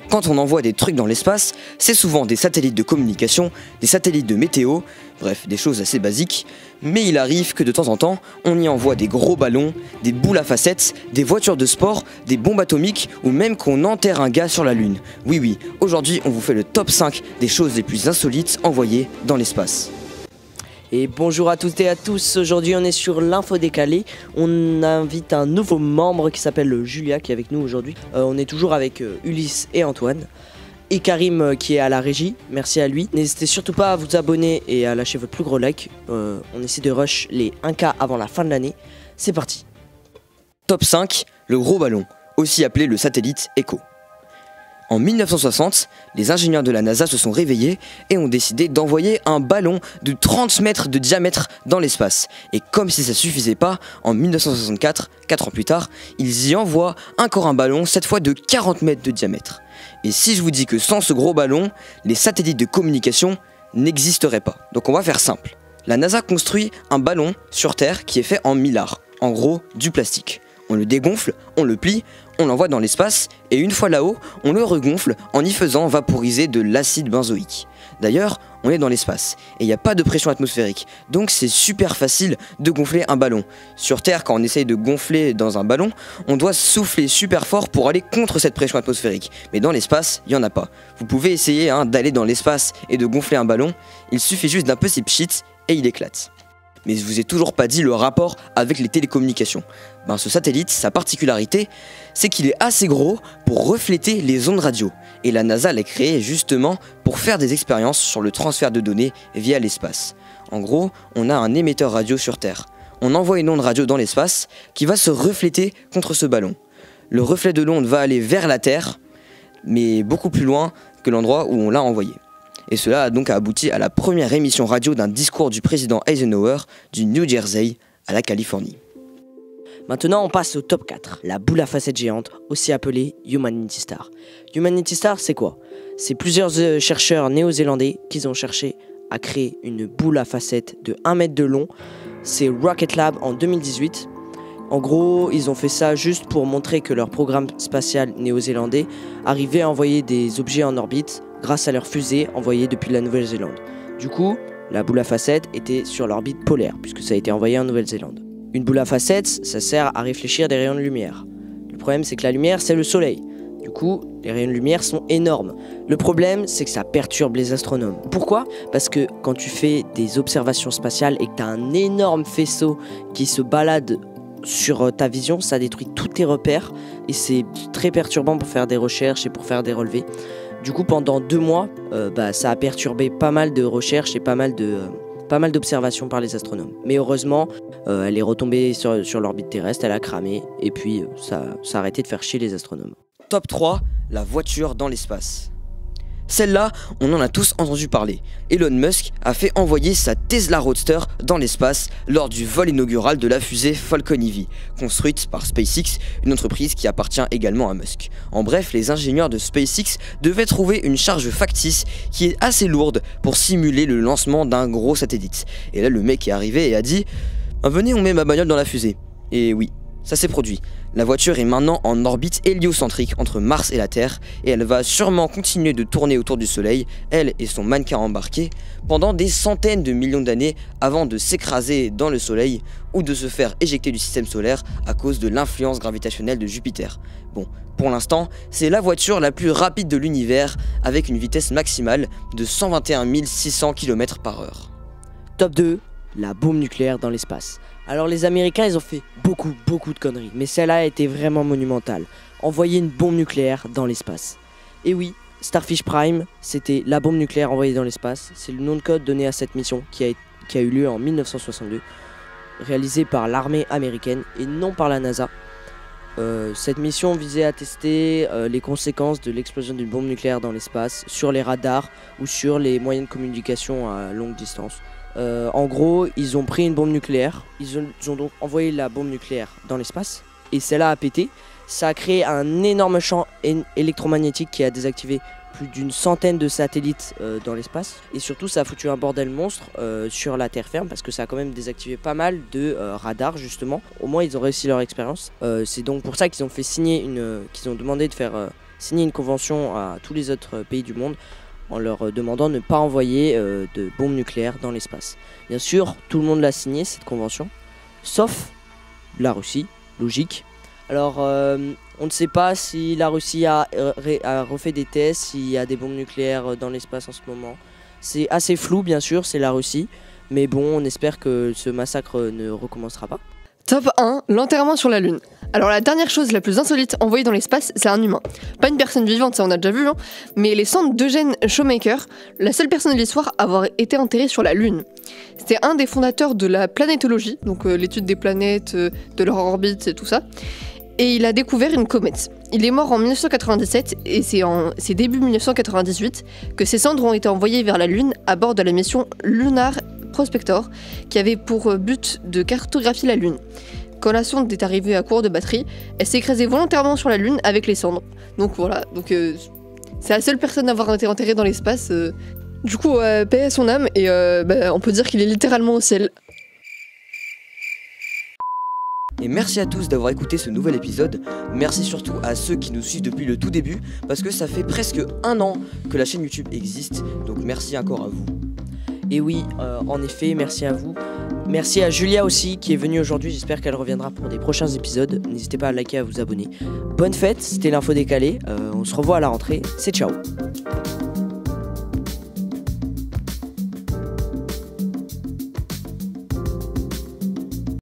Quand on envoie des trucs dans l'espace, c'est souvent des satellites de communication, des satellites de météo, bref, des choses assez basiques, mais il arrive que de temps en temps, on y envoie des gros ballons, des boules à facettes, des voitures de sport, des bombes atomiques ou même qu'on enterre un gars sur la Lune. Oui, aujourd'hui on vous fait le top 5 des choses les plus insolites envoyées dans l'espace. Et bonjour à toutes et à tous, aujourd'hui on est sur l'info décalée, on invite un nouveau membre qui s'appelle Julia qui est avec nous aujourd'hui. On est toujours avec Ulysse et Antoine et Karim qui est à la régie, merci à lui. N'hésitez surtout pas à vous abonner et à lâcher votre plus gros like, on essaie de rush les 1K avant la fin de l'année, c'est parti. Top 5, le gros ballon, aussi appelé le satellite Echo. En 1960, les ingénieurs de la NASA se sont réveillés et ont décidé d'envoyer un ballon de 30 mètres de diamètre dans l'espace. Et comme si ça suffisait pas, en 1964, 4 ans plus tard, ils y envoient encore un ballon, cette fois de 40 mètres de diamètre. Et si je vous dis que sans ce gros ballon, les satellites de communication n'existeraient pas. Donc on va faire simple. La NASA construit un ballon sur Terre qui est fait en millard, en gros du plastique. On le dégonfle, on le plie, on l'envoie dans l'espace et une fois là-haut, on le regonfle en y faisant vaporiser de l'acide benzoïque. D'ailleurs, on est dans l'espace et il n'y a pas de pression atmosphérique, donc c'est super facile de gonfler un ballon. Sur Terre, quand on essaye de gonfler dans un ballon, on doit souffler super fort pour aller contre cette pression atmosphérique. Mais dans l'espace, il n'y en a pas. Vous pouvez essayer d'aller dans l'espace et de gonfler un ballon, il suffit juste d'un petit pchit et il éclate. Mais je vous ai toujours pas dit le rapport avec les télécommunications. Ce satellite, sa particularité, c'est qu'il est assez gros pour refléter les ondes radio. Et la NASA l'a créé justement pour faire des expériences sur le transfert de données via l'espace. En gros, on a un émetteur radio sur Terre. On envoie une onde radio dans l'espace qui va se refléter contre ce ballon. Le reflet de l'onde va aller vers la Terre, mais beaucoup plus loin que l'endroit où on l'a envoyé. Et cela a donc abouti à la première émission radio d'un discours du président Eisenhower du New Jersey à la Californie. Maintenant on passe au top 4, la boule à facettes géante, aussi appelée Humanity Star. Humanity Star c'est quoi? C'est plusieurs chercheurs néo-zélandais qui ont cherché à créer une boule à facettes de 1 mètre de long. C'est Rocket Lab en 2018. En gros, ils ont fait ça juste pour montrer que leur programme spatial néo-zélandais arrivait à envoyer des objets en orbite grâce à leur fusée envoyée depuis la Nouvelle-Zélande. Du coup, la boule à facettes était sur l'orbite polaire, puisque ça a été envoyé en Nouvelle-Zélande. Une boule à facettes, ça sert à réfléchir des rayons de lumière. Le problème, c'est que la lumière, c'est le soleil. Du coup, les rayons de lumière sont énormes. Le problème, c'est que ça perturbe les astronomes. Pourquoi? Parce que quand tu fais des observations spatiales et que tu as un énorme faisceau qui se balade sur ta vision, ça détruit tous tes repères et c'est très perturbant pour faire des recherches et pour faire des relevés. Du coup, pendant 2 mois, ça a perturbé pas mal de recherches et pas mal d'observations par les astronomes. Mais heureusement, elle est retombée sur l'orbite terrestre, elle a cramé et puis ça a arrêté de faire chier les astronomes. Top 3, la voiture dans l'espace. Celle-là, on en a tous entendu parler. Elon Musk a fait envoyer sa Tesla Roadster dans l'espace lors du vol inaugural de la fusée Falcon Heavy, construite par SpaceX, une entreprise qui appartient également à Musk. En bref, les ingénieurs de SpaceX devaient trouver une charge factice qui est assez lourde pour simuler le lancement d'un gros satellite. Et là, le mec est arrivé et a dit « Venez, on met ma bagnole dans la fusée ». Et oui, ça s'est produit. La voiture est maintenant en orbite héliocentrique entre Mars et la Terre et elle va sûrement continuer de tourner autour du Soleil, elle et son mannequin embarqué, pendant des centaines de millions d'années avant de s'écraser dans le Soleil ou de se faire éjecter du système solaire à cause de l'influence gravitationnelle de Jupiter. Bon, pour l'instant, c'est la voiture la plus rapide de l'univers avec une vitesse maximale de 121 600 km/h. Top 2, la bombe nucléaire dans l'espace. Alors les Américains, ils ont fait beaucoup de conneries, mais celle-là a été vraiment monumentale. Envoyer une bombe nucléaire dans l'espace. Et oui, Starfish Prime, c'était la bombe nucléaire envoyée dans l'espace. C'est le nom de code donné à cette mission qui a eu lieu en 1962, réalisée par l'armée américaine et non par la NASA. Cette mission visait à tester les conséquences de l'explosion d'une bombe nucléaire dans l'espace sur les radars ou sur les moyens de communication à longue distance. En gros, ils ont pris une bombe nucléaire, ils ont donc envoyé la bombe nucléaire dans l'espace et celle-là a pété. Ça a créé un énorme champ électromagnétique qui a désactivé plus d'une centaine de satellites dans l'espace. Et surtout, ça a foutu un bordel monstre sur la terre ferme parce que ça a quand même désactivé pas mal de radars justement. Au moins, ils ont réussi leur expérience. C'est donc pour ça qu'ils ont fait signer qu'ils ont demandé de faire signé une convention à tous les autres pays du monde en leur demandant de ne pas envoyer de bombes nucléaires dans l'espace. Bien sûr, tout le monde l'a signé cette convention, sauf la Russie, logique. Alors, on ne sait pas si la Russie a refait des tests, s'il y a des bombes nucléaires dans l'espace en ce moment. C'est assez flou, bien sûr, c'est la Russie. Mais bon, on espère que ce massacre ne recommencera pas. Top 1, l'enterrement sur la Lune. Alors la dernière chose la plus insolite envoyée dans l'espace, c'est un humain. Pas une personne vivante, ça on a déjà vu, mais les cendres d'Eugene Shoemaker, la seule personne de l'histoire à avoir été enterrée sur la Lune. C'était un des fondateurs de la planétologie, donc l'étude des planètes, de leur orbite et tout ça. Et il a découvert une comète. Il est mort en 1997 et c'est début 1998 que ses cendres ont été envoyées vers la Lune à bord de la mission Lunar Prospector qui avait pour but de cartographier la Lune. Quand la sonde est arrivée à court de batterie, elle s'est écrasée volontairement sur la Lune avec les cendres. Donc voilà, c'est la seule personne à avoir été enterrée dans l'espace. Du coup, paix à son âme et on peut dire qu'il est littéralement au ciel. Et merci à tous d'avoir écouté ce nouvel épisode. Merci surtout à ceux qui nous suivent depuis le tout début, parce que ça fait presque 1 an que la chaîne YouTube existe. Donc merci encore à vous. Et oui, en effet, merci à vous. Merci à Julia aussi qui est venue aujourd'hui. J'espère qu'elle reviendra pour des prochains épisodes. N'hésitez pas à liker, à vous abonner. Bonne fête, c'était l'info décalée. On se revoit à la rentrée. C'est ciao.